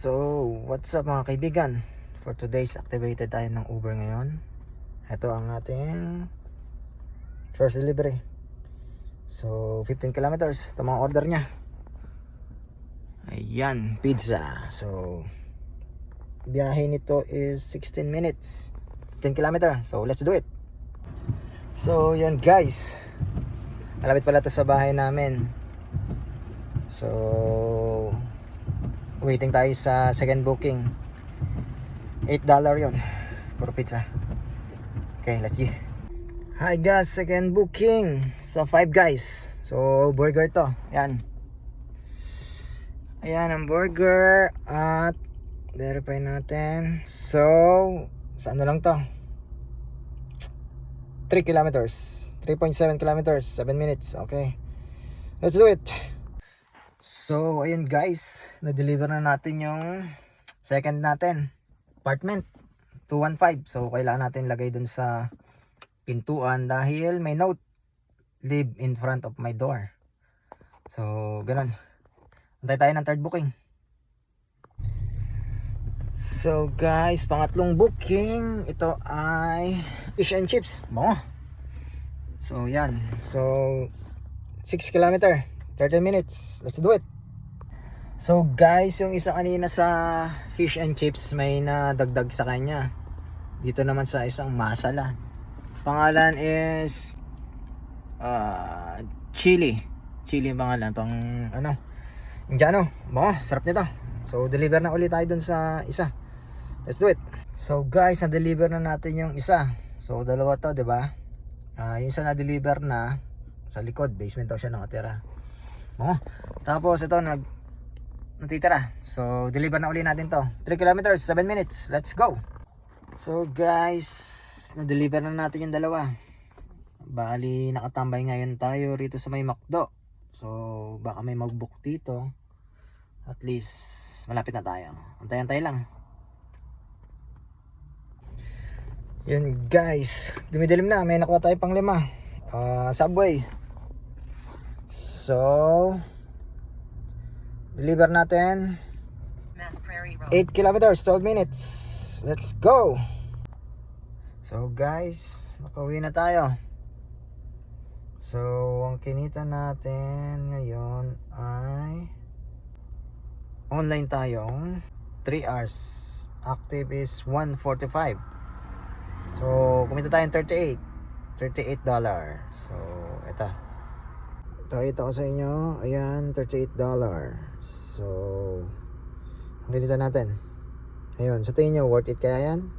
So, what's up mga kaibigan? For today's activated tayo ng Uber ngayon. Ito ang ating first delivery. So, 15 kilometers. Ito mga order niya. Ayan, pizza. So, biyahe nito is 16 minutes. 10 kilometer. So, let's do it. So, yan guys. Malapit pala ito sa bahay namin. So, waiting tayo sa second booking. $8 yon for pizza. Okay, let's see. Hi guys, second booking sa Five Guys. So burger to. Ayan. Ayan ang burger. At verify natin. So sa ano lang to, 3 kilometers, 3.7 kilometers, 7 minutes. Okay, let's do it. So ayun guys, na-deliver na natin yung second natin apartment, 215. So kailangan natin lagay dun sa pintuan dahil may note, live in front of my door. So ganun, antay tayo ng third booking. So guys, pangatlong booking, ito ay fish and chips. Bango. So yan, so 6 kilometer, 30 minutes. Let's do it. So guys, yung isa kanina sa fish and chips may nadagdag sa kanya. Dito naman sa isang masala. Pangalan is chili. Chili yung pangalan, pang ano, Indiano. Bango, sarap nito. So deliver na ulit tayo dun sa isa. Let's do it. So guys, na-deliver na natin yung isa. So dalawa to, 'di ba? Yung isa na-deliver na sa likod, basement daw siya nakatira. Bango. Tapos ito natitira. So deliver na uli natin to. 3 kilometers, 7 minutes. Let's go. So guys, na-deliver na natin yung dalawa. Bali nakatambay ngayon tayo rito sa may McDo. So baka may mag-book dito. At least malapit na tayo. Antay-antay lang. Yun guys, dumidilim na. May nakuha tayo pang 5. Subway. So deliver natin 8 kilometers, 12 minutes. Let's go. So guys, nakauwi na tayo. So ang kinita natin ngayon ay online tayong 3 hours. Active is 145. So kumita tayong $38. So ito ko sa inyo. Ayan, $38. So ang kinita natin, ayun, sa tingin nyo worth it kaya yan?